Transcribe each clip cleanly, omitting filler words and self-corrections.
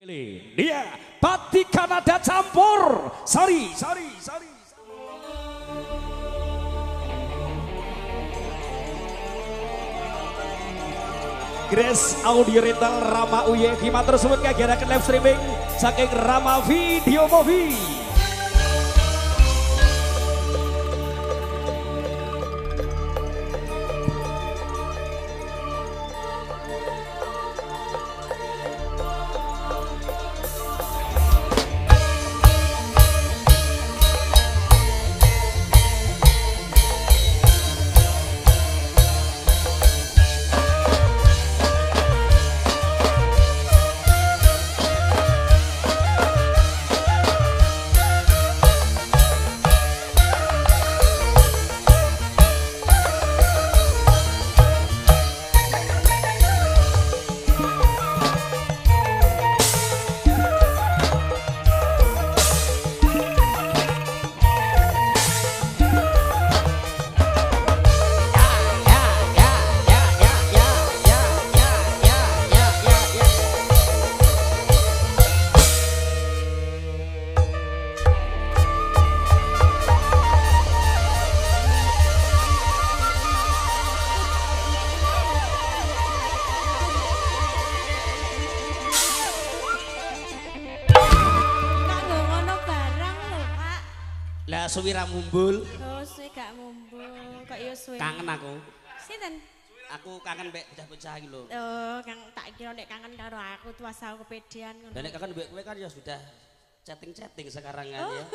Dia Batik Kanada campur Sari. Grace Audio Rental Rama Uye Kima tersebut kagirakan live streaming saking Rama Video Movie. Lah suwi ra mumbul. Oh, suwi gak mumbul. Kok ya suwi. Kangen aku. Sinten? Aku kangen mbek bocah-bocah iki lho. Oh, Kang tak kira nek kangen karo aku tuasa aku kepedean ngono. Dan nek kangen mbek kowe kan ya sudah chatting-chatting sekarang kan ya.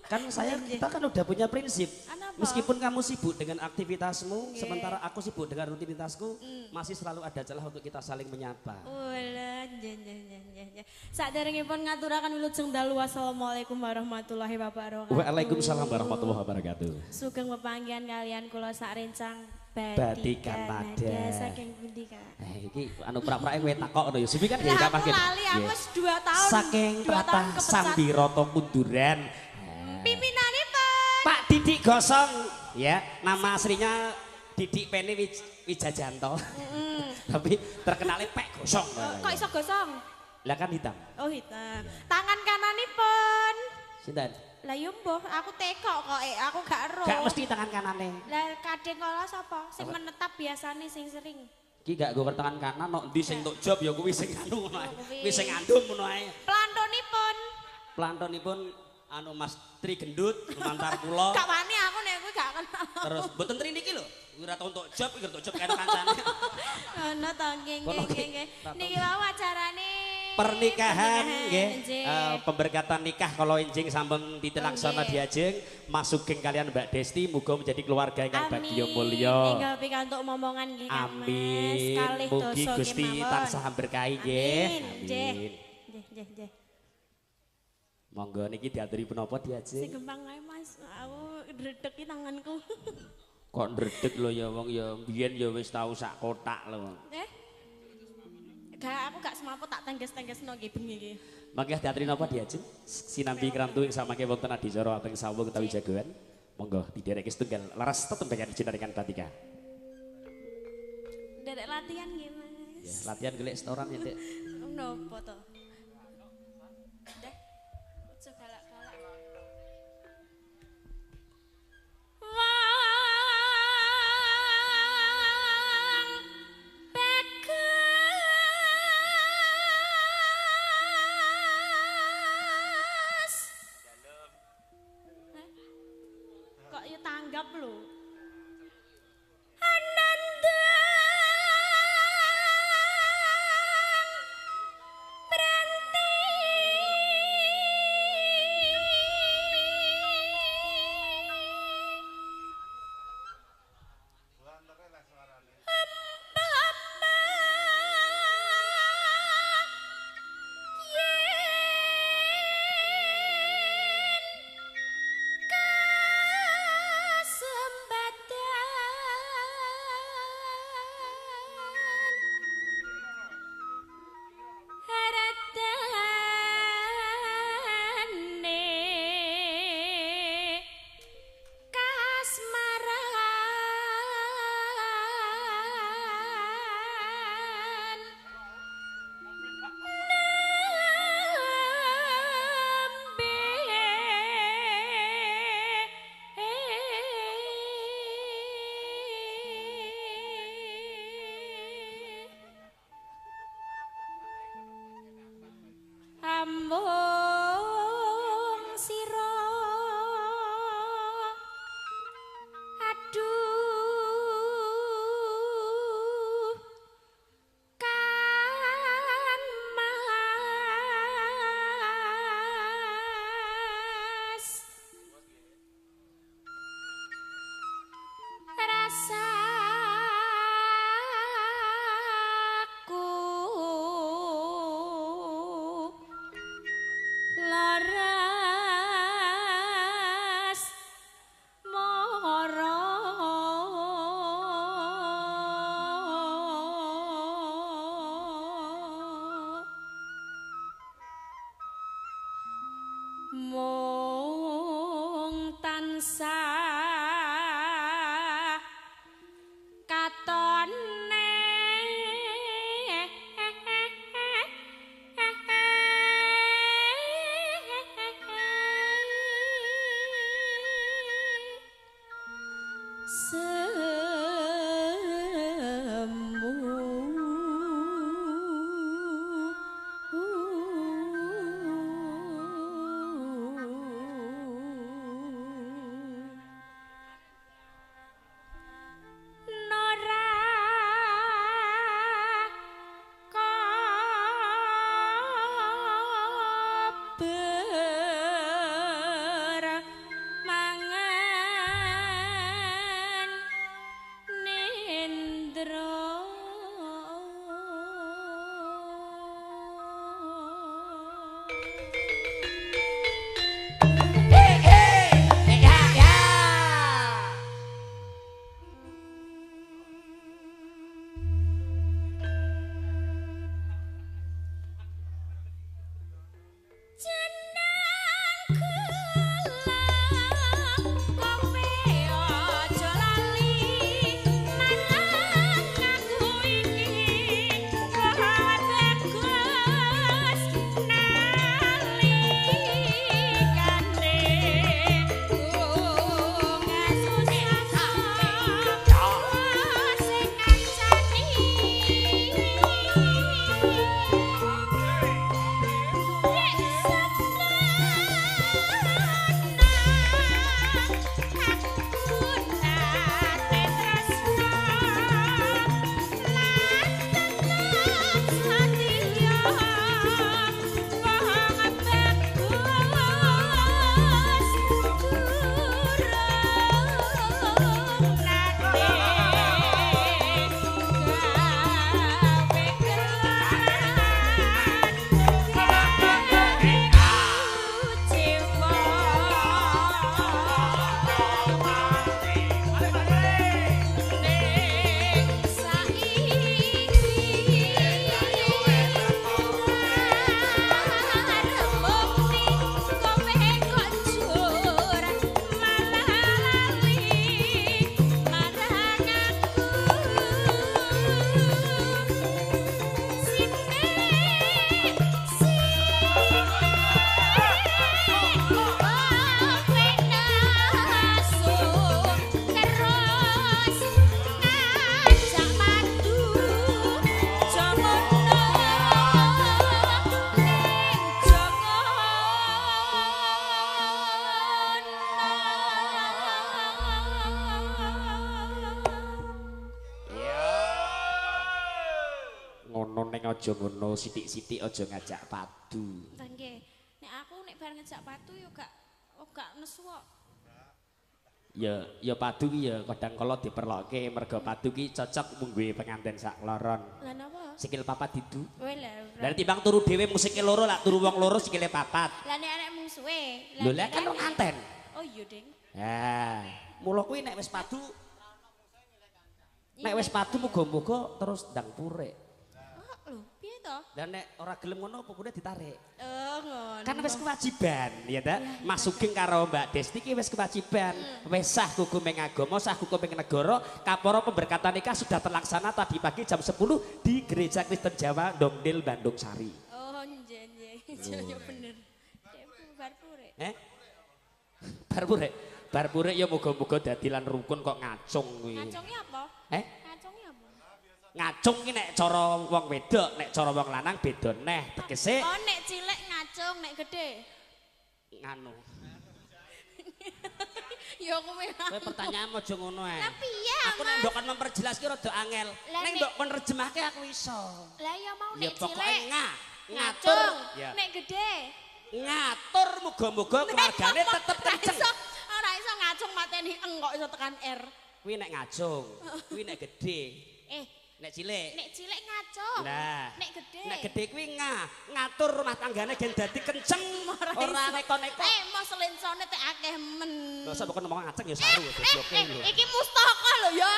Kan kita kan udah punya prinsip. Meskipun kamu sibuk dengan aktivitasmu, sementara aku sibuk dengan rutinitasku, masih selalu ada celah untuk kita saling menyapa. Ulah, jen. Saderengipun ngaturaken wilujeng dalu wassalamualaikum warahmatullahi wabarakatuh. Waalaikumsalam warahmatullahi wabarakatuh. Sugeng pepanggihan kalian kula sak rencang Batik Kanada. Saking pundi Kak? Iki anu prak-prake kowe takok ngono ya. Suwi kan ya gak panggen. Lali aku wis 2 tahun. Saking tlatah Sambiroto Kunduran. Pimpinanipun Pak Didik Gosong ya, nama aslinya Didik Pene Wijajanto. Tapi terkenalnya Pek Gosong. Kok iso gosong? Lah kan hitam. Oh hitam. Tangan kananipun. Sinten? Lah yo mbuh, aku tekok kok aku gak ero. Gak mesti tangan kanane. Lah kadang kala sapa? Sing menetap biasane sing sering. Iki gak gue tangan kanan nok ndi sing tok job ya kuwi sing anu ngono ae. Kuwi sing ngandung ngono ae. Plantonipun. Plantonipun anu Mas Tri Gendut, lumantar kula. Gak wani aku nek kuwi gak kenal. Terus mboten Tri niki lho, kuwi ra tau entuk job, iki entuk job karo kancane. Ono to nggih. Niki wae acarane pernikahan nggih, pemberkatan nikah kalau enjing sampun ditelaksana diajeng Mas Sugeng kalian Mbak Desti muga menjadi keluarga ingkang bagya mulya. Tinggal pikantuk momongan nggih Kang Mas. Amin. Kalih Mugi dosa Gusti tansah berkahi nggih. Amin. Nggih. Monggo niki diaturi punapa diajeng? Sing gampang ae Mas, aku ndredeg tanganku. Kok ndredeg lho ya wong ya biyen ya wis tau sak kotak lho. Aku gak semaput tak tengges-tenggesno nggih bengi iki. Mangke diaturi napa diajeng? Sinambi krantu ing samangke wonten adicara ateng sawung utawi jagoan. Monggo didereke setunggal laras tetembekan jenengan Batika. Derek latihan nggih Mas. Ya, latihan golek setoran ya, Dek. Napa to? Dek. Aja galak-galak. Kok ya tanggap lho. Ananda Branti Semba lambung sira aduh kan mas rasaku laras mara mung tansah katone Nora kober mangan nendra jeneng gelang kowe aja lali marang aku iki ora bagus nalikane ngasusah sing kancani ngono ning aja ngono sithik-sithik aja ngajak padu. Nggih. Nek aku nek bareng ngejak patu yo gak nesu kok. Ya padu ki ya kadang kala diperlokke mergo padu ki cocok mungguhe pengantin sak loron. Lah napa? Sikil papat didu. Weh lah. Lah timbang turu dhewe mung sikil loro lak turu wong loro sikile papat. Lah nek arek mungsuhe. Lho lek kan wong anten. Oh iya, Ding. Ha, mula kuwi nek wis padu muga-muga terus ndang purik. Lho, piye to? Dan nek ora gelem ngono pokoknya ditarik. Oh, ngono. Kan wis kewajiban, ya ta? Mas Sugeng karo Mbak Desti iki wis kewajiban. Wis sah hukum ing agama, sah hukum ing negara. Kaporo pemberkatan nikah sudah terlaksana tadi pagi jam 10 di Gereja Kristen Jawa Dongdil Bandung Sari. Oh, nggih. Ya bener. Bar purek. Bar purek. Bar purek ya muga-muga dadi lan rukun kok ngacung kuwi. Ngacungi apa? Ngacungi apa? Ngacung ki nek cara wong wedok, nek cara wong lanang beda neh. Tegese Oh, nek cilik ngacung ngacung nek gede. Nganu. Ya kowe. Kowe pertanyaan aja ngono ae. Lah piye? Aku nek mbok kon memperjelas ki rada angel. Nek mbok kon nerjemahke aku iso. Lah ya mau Ya nek pokoke cilik. ngatur. Ya. Nek gede. Ngatur muga-muga keluargane tetep kenceng. Ora iso ngacung mateni eng kok iso tekan R. Kuwi nek ngajung, kuwi nek gede. Nek cilik. Nek cilik ngacung. Nah. Nek gede. Nek gede kuwi ngatur rumah tanggane gen dadi kenceng. Ora neko-neko. Mos lencone tek akeh men. Lho sampe kon ngomong ngaceng ya saru gobloke lho. Iki mustaka lho ya.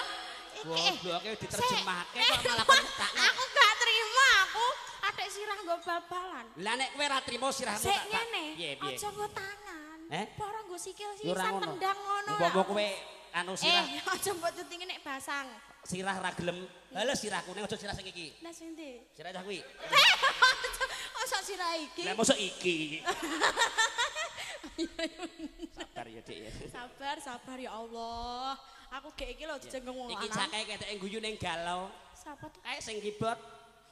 Gobloke diterjemahke kok malah kon takno. Aku gak terima aku atik sirah nggo bal-balan. Lah nek kowe ra trimo sirahmu Sik tak. ngene. Piye? Aja nggo tangan. Para nggo sikil Ya ora sisan ngono. tendang ngono. Mbok kowe anu sirah. Aja mbok tutinge nek basang. Sirah ra gelem. Halo sirahku ning aja sirah sing iki. Lah sing ndi? Sirah cah kuwi. Masa sirah iki? Lah mosok iki. Sabar ya, Dik ya. Sabar ya Allah. Aku gek iki lho dijengeng wong Iki lanang. cake keteke guyu ning galau. Sapa tuh? Kae sing kibot.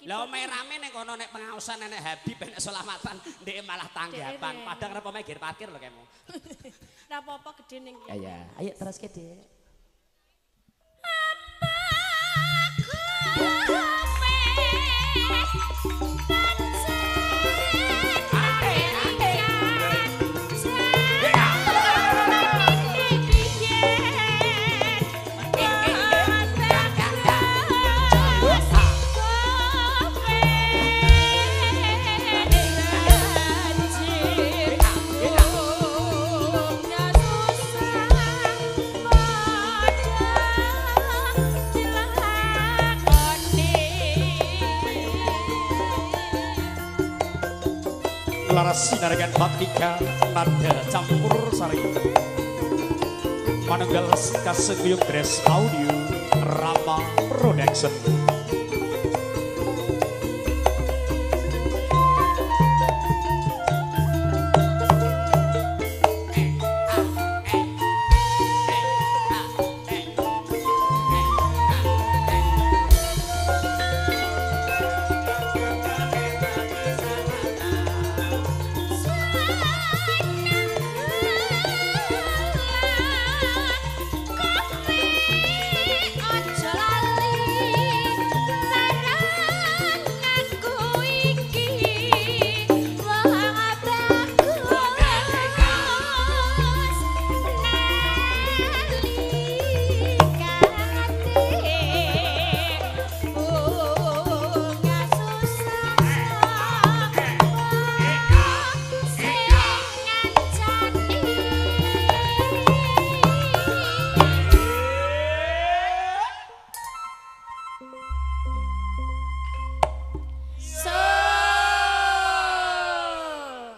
Lah omahe rame ning kono nek pengaosan nek Habib nek selamatan ndek malah tanggapan. Padahal kenapa megir parkir lho kemu. Ora apa-apa gede ning Ya ya, ayo terus ke Dik. Laras sinaragan baktika nada campur sari manunggal kasenguyung dress audio Rama Production.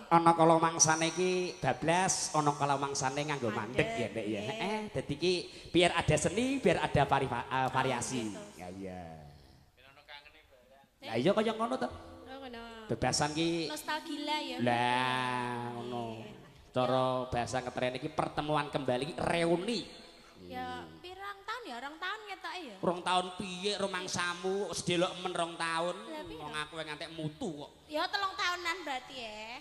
Ana kala mangsane iki bablas, ana kala mangsane nganggo mandek ya, Ndek ya. Dadi iki biar ada seni, biar ada variasi. Ya iya. Lah iya kaya ngono to. Bebasan ki nostalgia ya. Lah ngono. Cara bahasa ngetren iki pertemuan kembali, reuni. Ya pirang tahun ya, rong tahun ngetoke ya. Rong tahun piye rumangsamu wis delok men rong tahun. Wong aku ngantek mutu kok. Ya 3 tahunan berarti ya.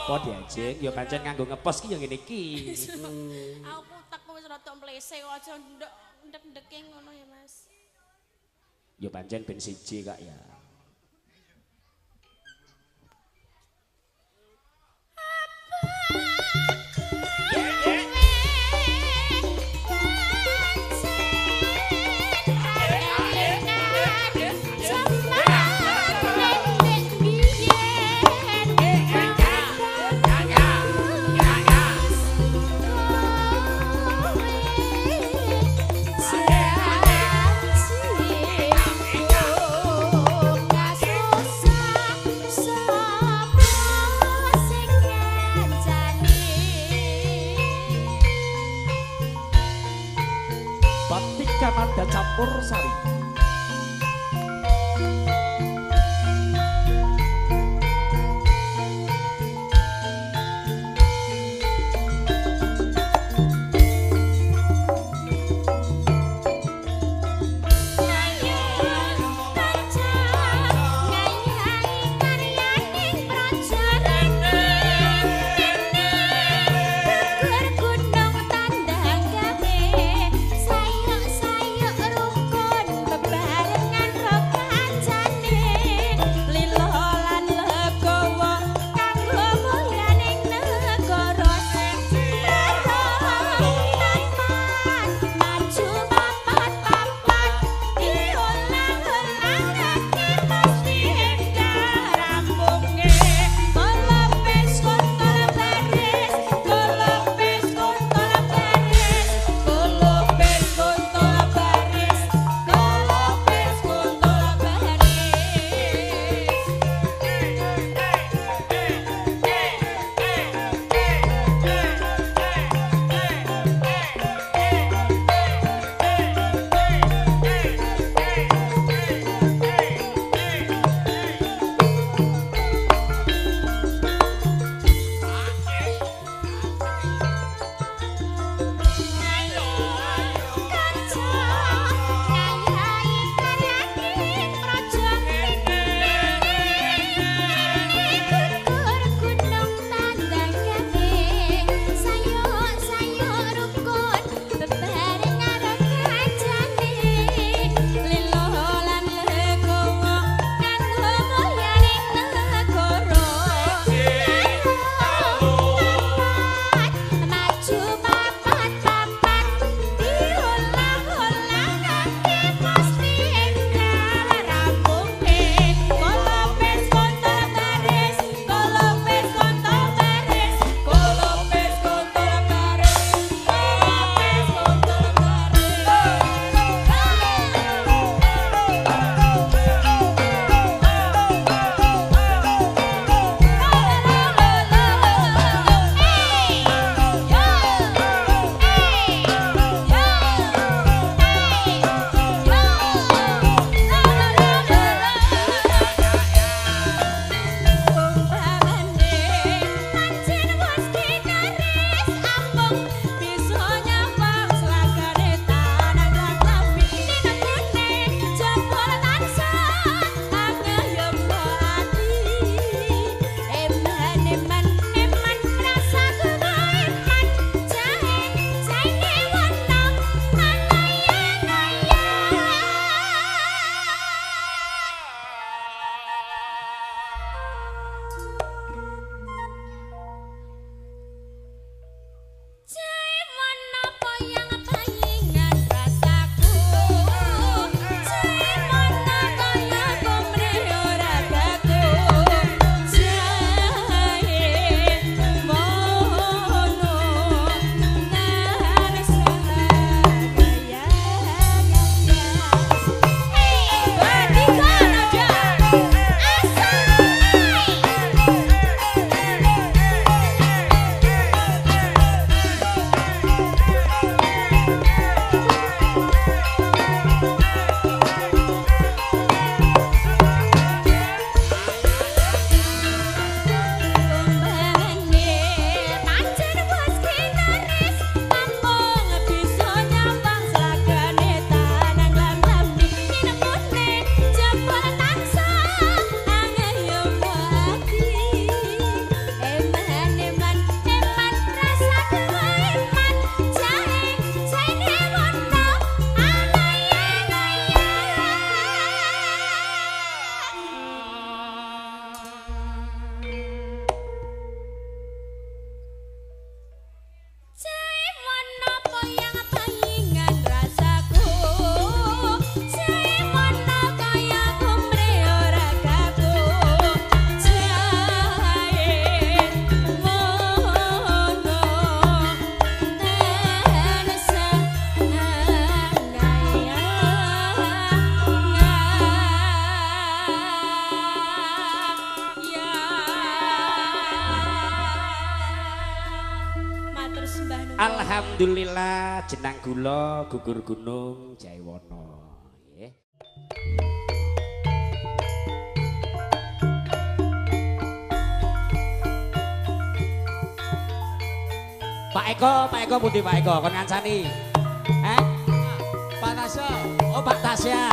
apa diajeng? Ya pancen nganggo ngepos ki ya ngene iki. Aku putek wis rada mlese aja ndek-ndeke ngono ya Mas. Ya pancen ben siji Kak ya. Batika nada campur sari. Sayuk-sayuk rukun Alhamdulillah jenang gula gugur gunung Jaiwono. Nggih. Pak Eko pundi Pak Eko kon ngancani? Pak Tasya. Oh Pak Tasya.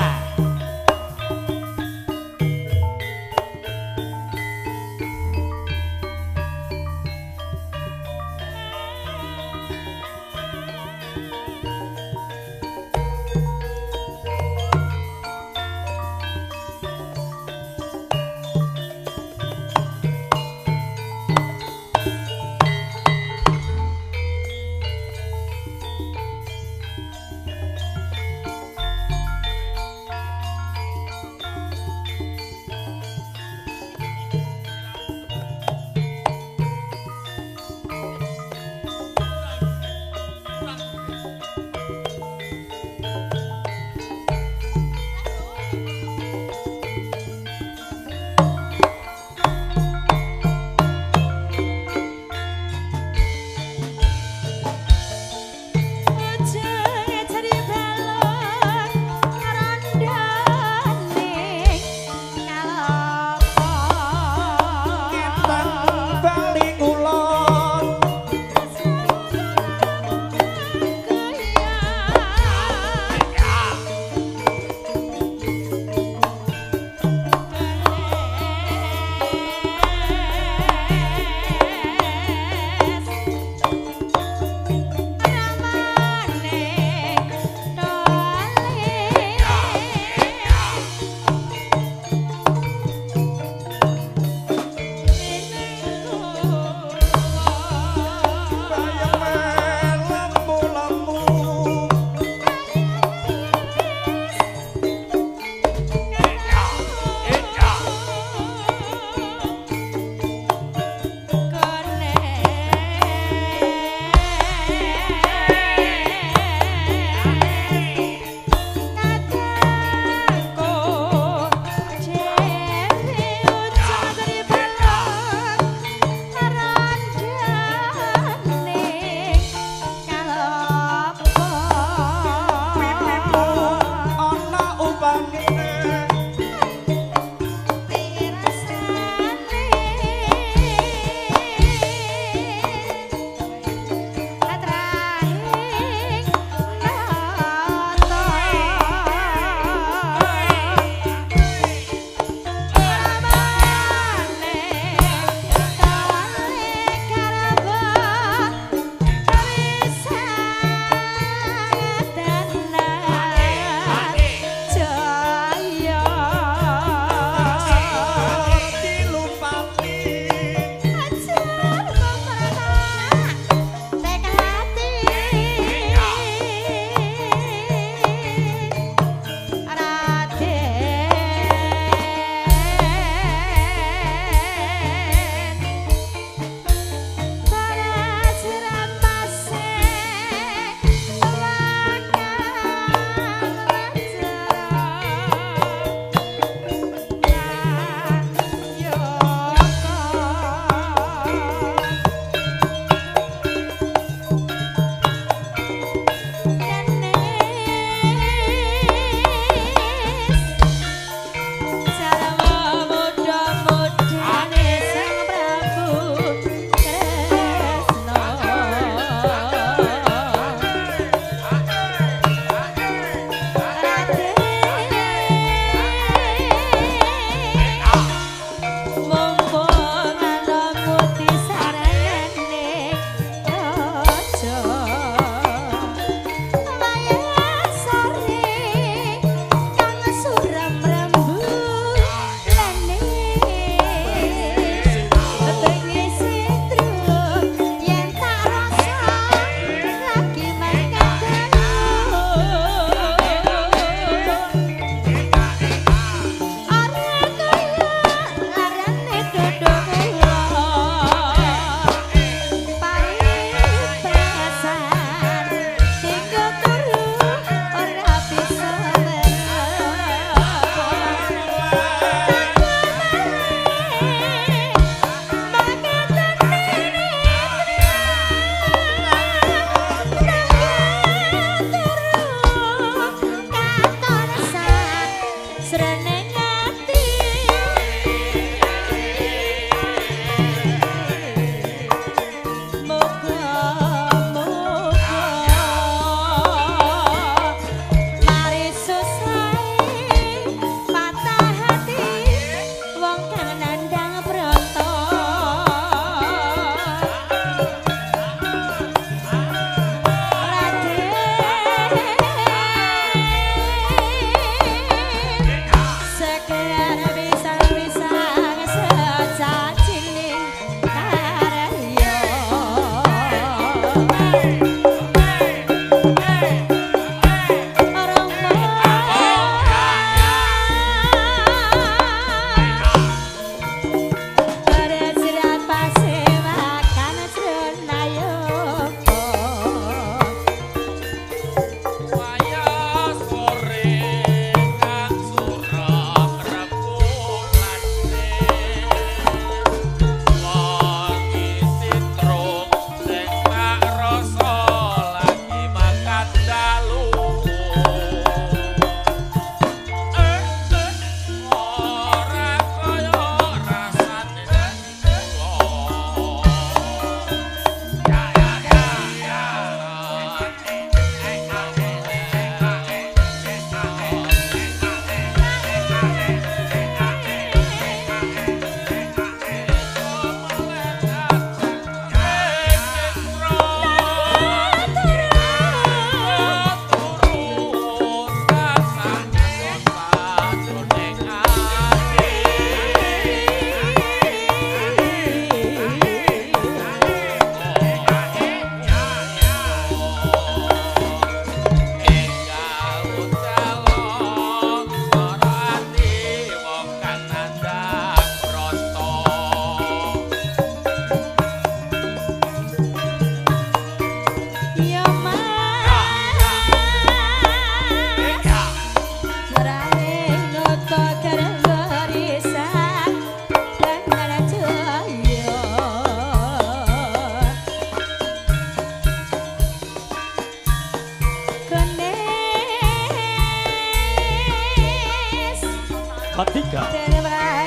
Batika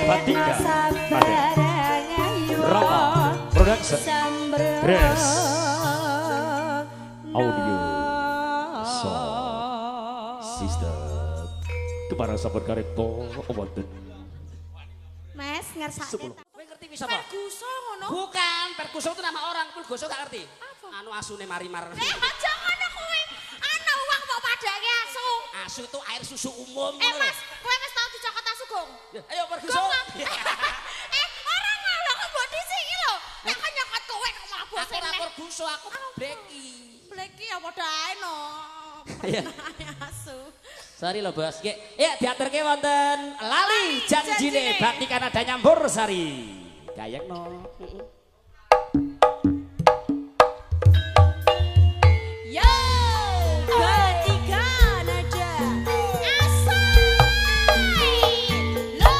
Batika Rama Production Dress Audio System kepada sahabat kareko wonten Mas ngersakne. Kowe ngerti wis apa? Perguso ngono. Bukan, perkuso itu nama orang, perkuso gak ngerti. Apa? Anu asune marimar. Aja ngono kowe. Ana uang kok padake asu. Asu itu air susu umum. Mas, kowe wis tau dicokot asu, Gong? Ayo perkuso. Orang malah kok mbok disiki lho. Nek kan nyokot kowe kok malah bos. Aku ora perkuso, aku bleki. Bleki ya padha ae no. Iya. Asu. Sorry lo bos. Ya diaturke wonten lali janjine Batika nada nyambur sari. Gayak no. Yo, Batika nada. Asai. Lo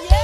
yo.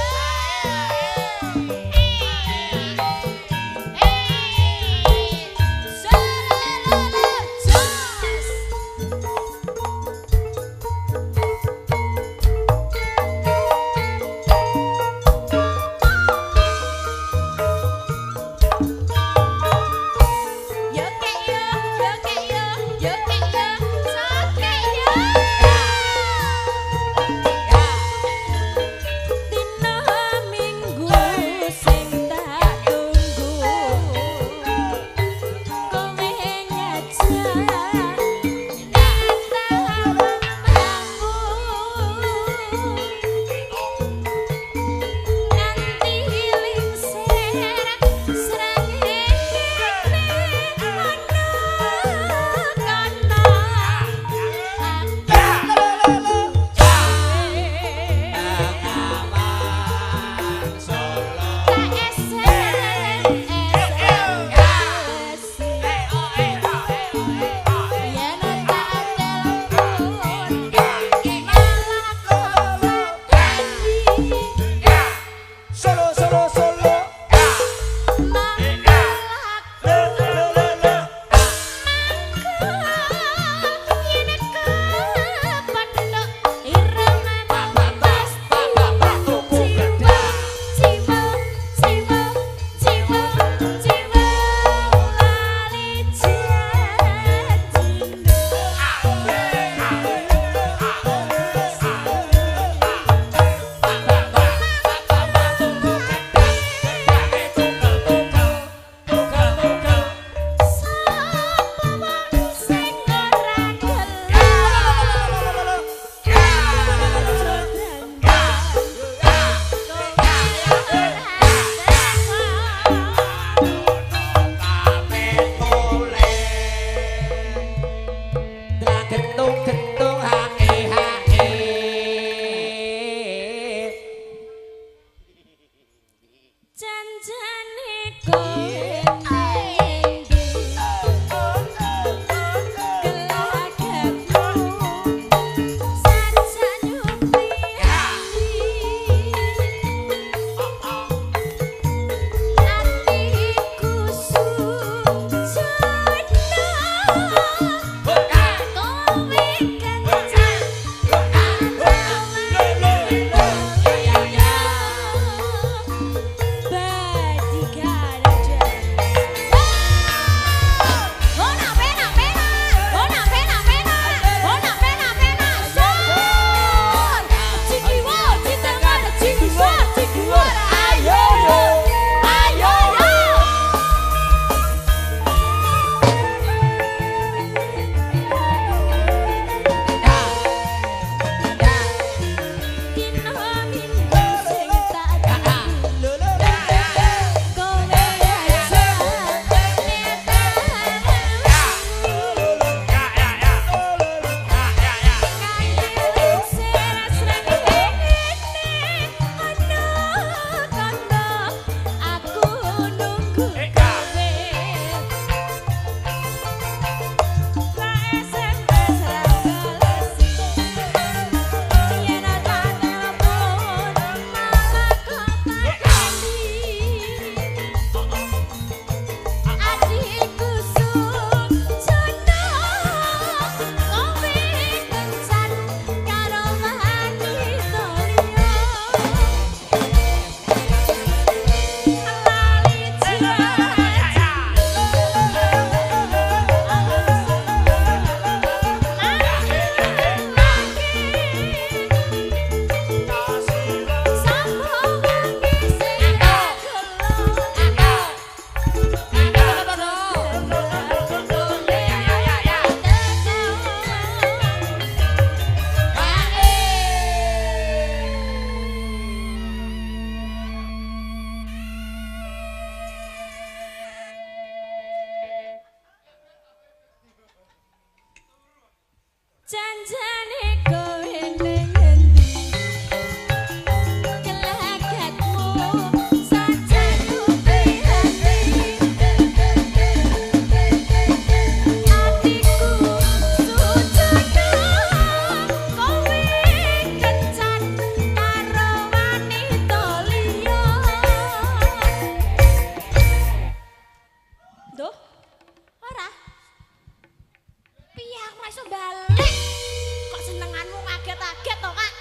Janjane kowe ning endi gelagatmu sajan kuwi hati atiku sujana kowe kencan karo wanita liya Duh ora piye aku iso balik kok senenganmu kaget-kaget to Kak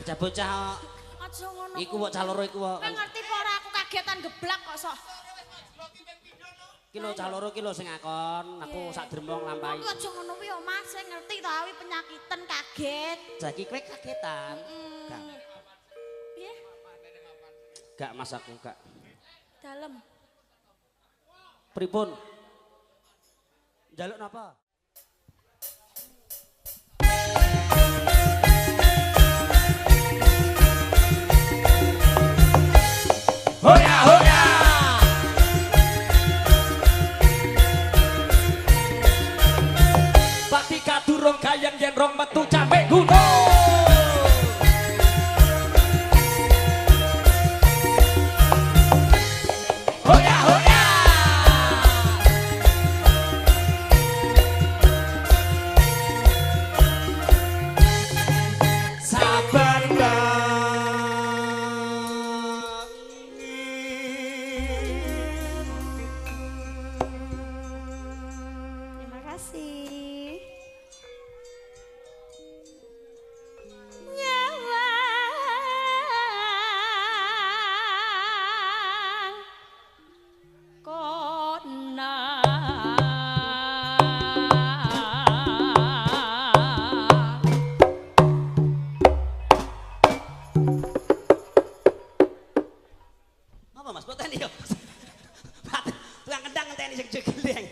Bocah-bocah aja ngono iku kok caloro iku kok. kowe ngerti apa ora aku kagetan geblak kok sok Ki lho caloro ki lho sing ngakon, aku sak dremong lampahi. Aku aja ngono kuwi yo Mas, saya ngerti to awi penyakiten kaget. Saiki kowe kagetan. Gak. Piye? Gak Mas aku gak. Dalem. Pripun? Njaluk napa? Hoya hoya. Patika durung gayeng yen rong metu capek gunung. Hoya hoya. Sabar Terima kasih. Nyawa kona Apa Mas? Boten yo. Tukang kendang ngenteni sing jegeleng.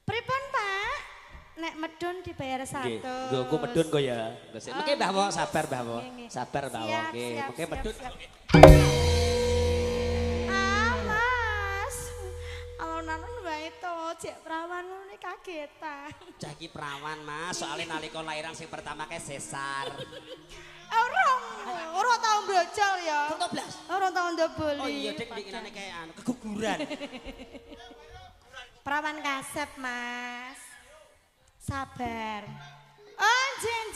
Pripun Pak? Nek medun dibayar Nggih, 100. nggo aku medun kok ya. Mengke Mbah Wo sabar Mbah Wo. Nggih, nggih. Sabar Mbah Wo. Siap, Nggih, siap, mengke siap, medun. siap. Ah Mas, alon-alon wae to, cek perawan ngene kagetan. Cah iki perawan Mas, soalnya nalika lahiran sing pertama kae sesar. Ora tau brojol ya. Foto blas. Ora tau ndoboli. Oh iya Dik dinginane kae anu keguguran. Perawan kasep, Mas. Sabar. Oh, jen.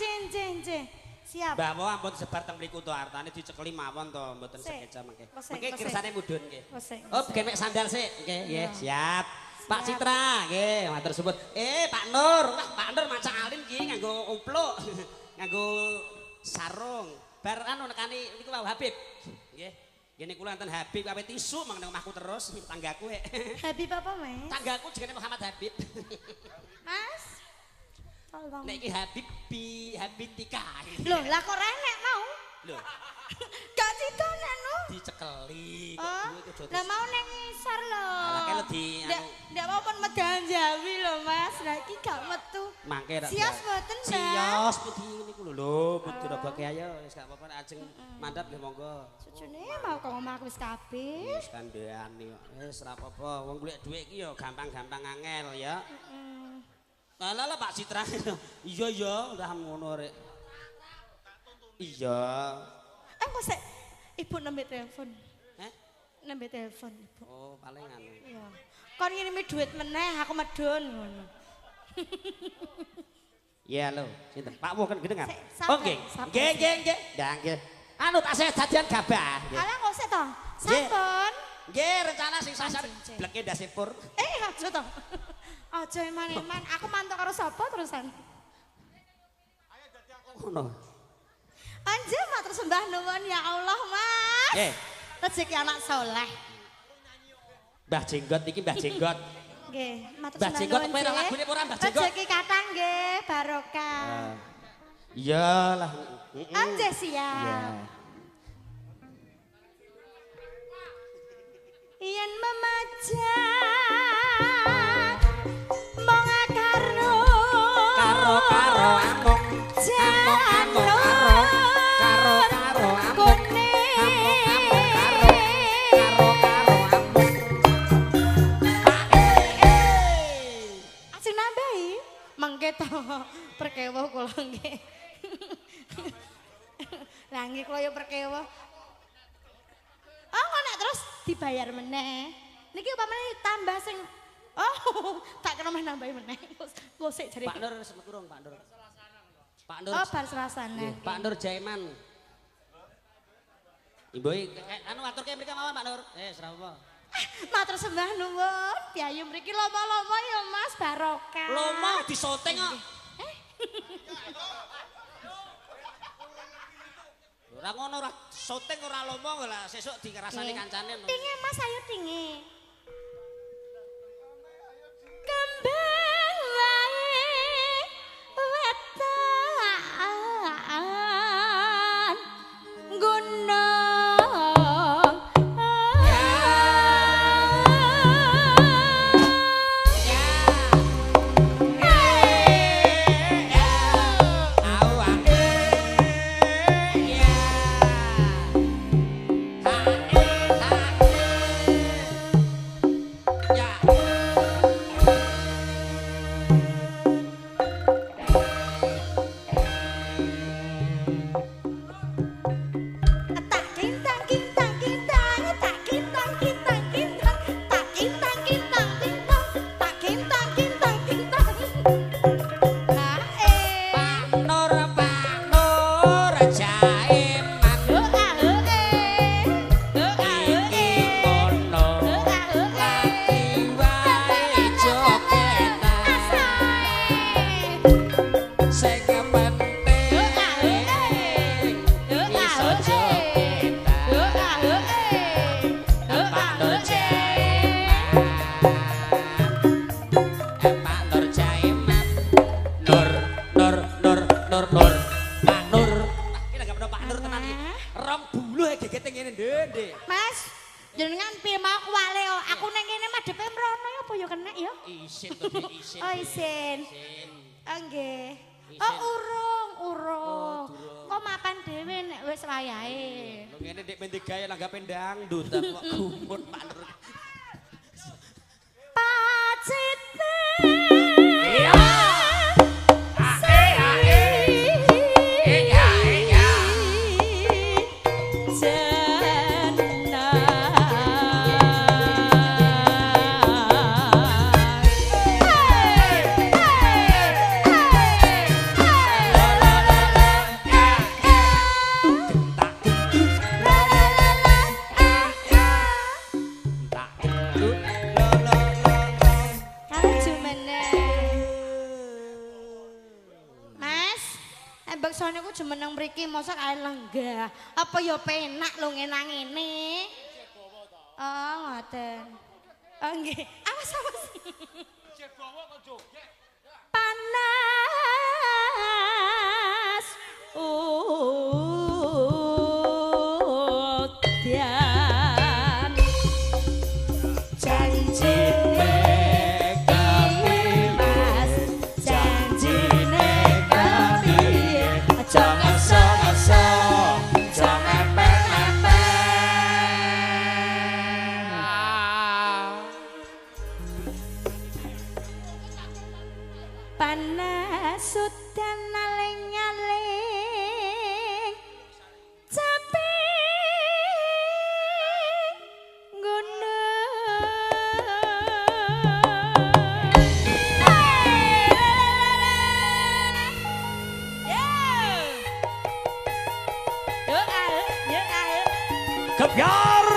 Siap. Mbah Wo ampun sebar teng mriku to artane dicekeli mawon to, mboten Sik. sekeca mengke. Kosek, Mengke kosek. kersane mudhun nggih. Kosek, Oh, kosek. bikin mek sandal sik. Nggih, nggih, siap. Pak Siap. Citra, nggih, matur suwun. Pak Nur, wah Pak Nur macak alim iki nganggo umpluk, nganggo sarung. Bar anu nekani niku wau Habib. Nggih. Ngene kula enten Habib ape tisu mang nang omahku terus tanggaku hek. Habib apa, Mas? Tanggaku jenenge Muhammad Habib. Mas. Tolong. Nek iki Habitika. Loh, lah kok renek mau? Lho, Gak cita nek nu. dicekeli kok Oh, duwe kudu lah mau neng ngisor lho. Alah, kayak lebih, Ndak anu. ndak mau pun medan Jawi lho, Mas. Lah iki gak metu. mangke ra. Sios mboten, Mbak? Sios putih niku lho, putih roboke ayo wis gak apa-apa ajeng mandap nggih monggo. Cucune mau kok omahku wis kabeh. Wis kandheani kok. Wis ra apa-apa, wong golek dhuwit iki ya gampang-gampang angel ya. Lah Pak Citra. Iya, udah ngono rek. Iya. Kok sik Ibu nembe telepon. Eh? Nembe telepon, Ibu. Oh, paling anu. Iya. Kon ngirimi duit meneh, aku medun ngono. Iya lho, sinten? Pak Wo kan gedengan. Sik, sabar, Oh nggih. sabar. Nggih. Dah nggih. Anu tak saya dadian gabah. Nggih. Alah kok sik to? Nggih. Sampun. Nggih, rencana sing sasar Cincin. bleke ndasipur. Aja to. Aja eman-eman, aku mantuk karo sapa terusan? Ngono. Anjir matur sembah nuwun ya Allah, Mas. Nggih. Rezeki anak soleh. Mbah Jenggot iki Mbah Jenggot. Nggih, matur Mbah sembah Jenggot nuwun. kowe ora Cik. lagune ora Mbah Jenggot. Rezeki kathah nggih, barokah. Iyalah. Anjir siap. Iya. Yen memajak mong karo Karo amuk. jalur Karo amuk. kuning. Karo amuk. Asing nambah nggih to. Perkewuh kula nggih. Lah nggih kula ya perkewuh. Oh, kok nek terus dibayar meneh. Niki upamane tambah sing tak kena meh nambahi meneh. Kok sik jare. Pak Nur semet kurung, Pak Nur. Pak Nur. Oh, bar Selasane. Pak Nur Jaiman. Ibu anu aturke mriki mawon Pak Nur. Ora apa. Matur sembah nuwun. Piyayu mriki lomo-lomo ya Mas barokah. Lomo disoting kok. Ora ngono ora syuting ora lomo lah sesuk dikerasani kancane. Tinge Mas ayo tinge. Kembang wae wetan gunung. Mas, jenengan piye mau kuwale aku ning kene madhepe mrono ya apa ya kena ya? Isin to Dik, isin. Oh isin. Oh nggih. Oh urung. Kok mapan dhewe nek wis wayahe. Lho ngene Dik mendhe gawe nanggape dangdut kok gumun Pak Nur. Pacite. Iya. Baksane ku jemeneng mriki mosok ae lenggah. Apa ya penak lho ngenang ngene. Oh, ngoten. Oh nggih. Awas. Jek bawa kok joget. Panas. Udan. Janjine panas sudan aling-aling tapi Gebyar.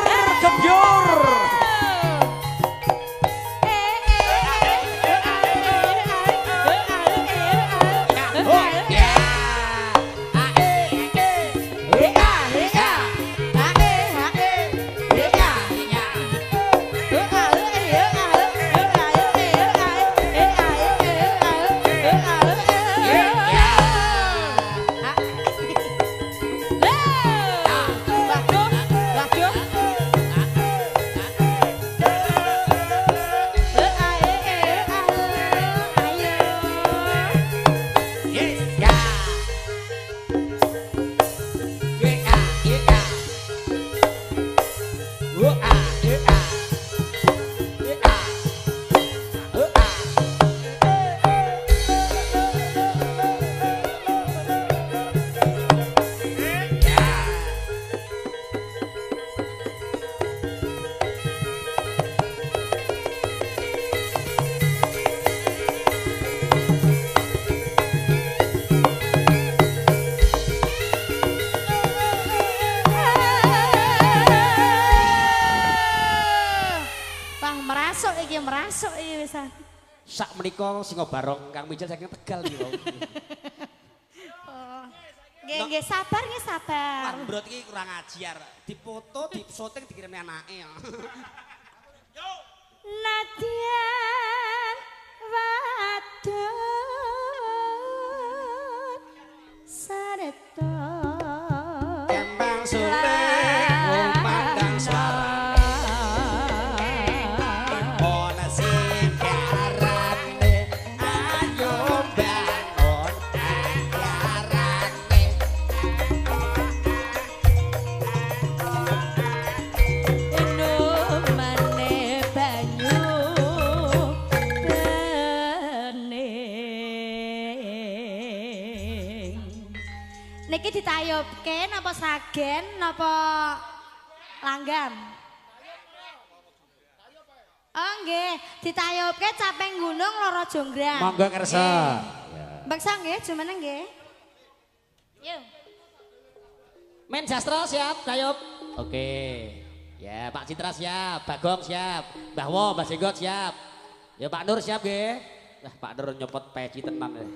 sak menika singa barong Kang Mijil saking Tegal iki lho. Nggih sabar nggih sabar. Lambrot iki kurang ajar. Dipoto, disyuting dikirim anake. Nadyan wadon sareta Kembang suling kumandang suara ana sing karane ayo bangun karane numane banyu bening niki ditayubke napa sagen napa langgam oh nggih ditayubke caping gunung loro jonggrang Monggo kersa. bangsa nggih jumeneng nggih yuk Men Sastro siap, Kayup. Oke. Ya, Pak Citra siap, Bagong siap, Mbah Wo, Mbah Jenggot siap. Ya Pak Nur siap nggih. Lah Pak Nur nyopot peci tenan ya.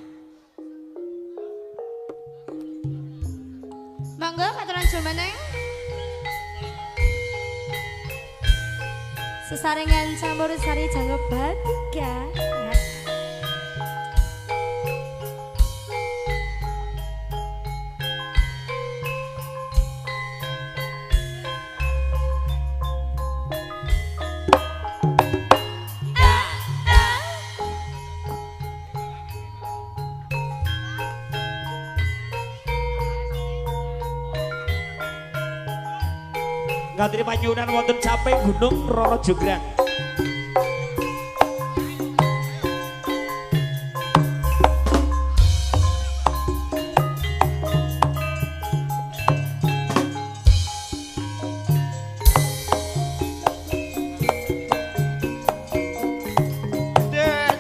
monggo katuran jumeneng sesarengan campur sari jangkep batika Ngatri panyunan wonten caping Gunung Roro Jonggrang.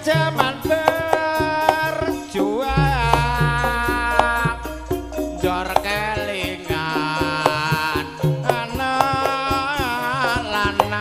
Zaman berjuang jor kelingan anak lanang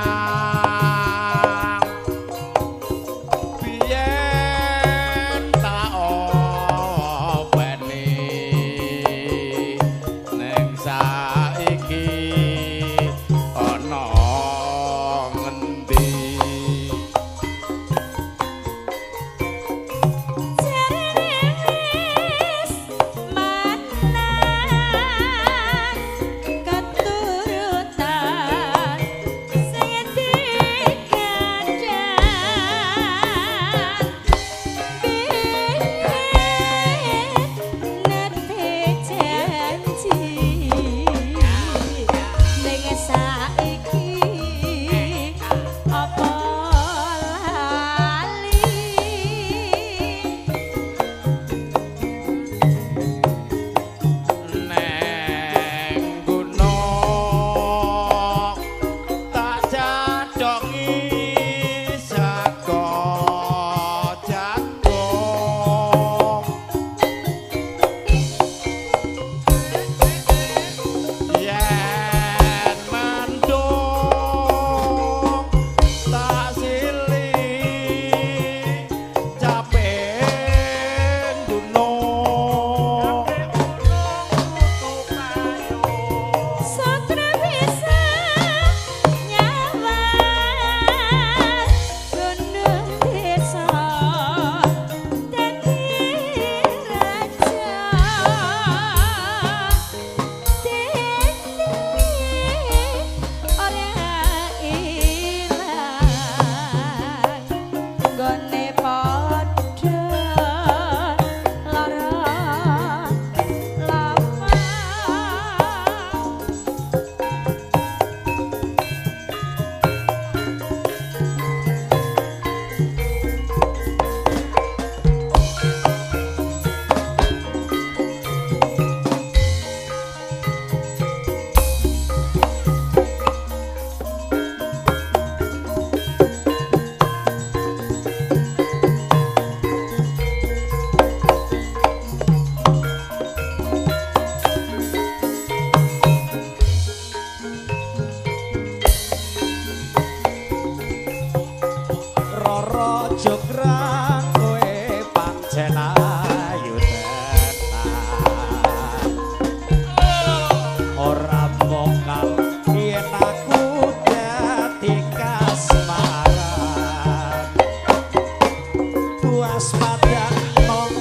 waspada nom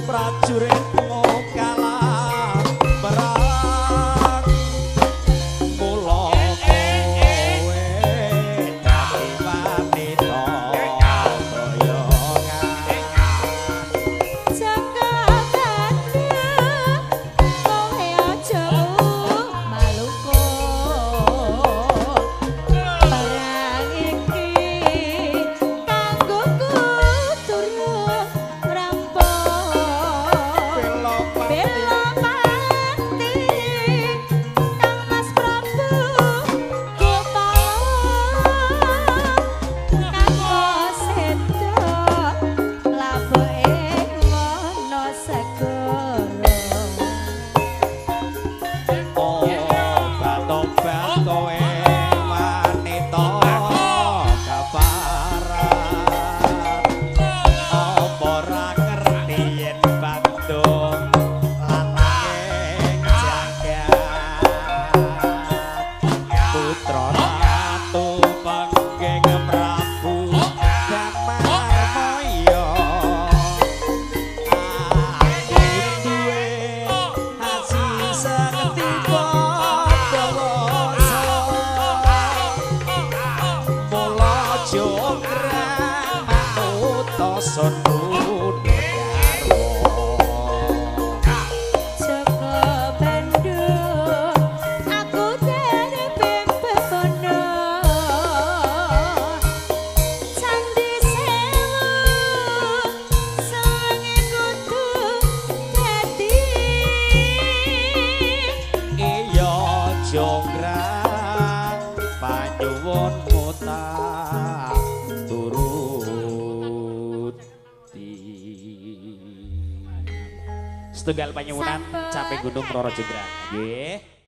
prajurit kalah perang mula kowe dadi wanita Setunggal panyuwunan capek Gunung Roro Jembrang. Nggih.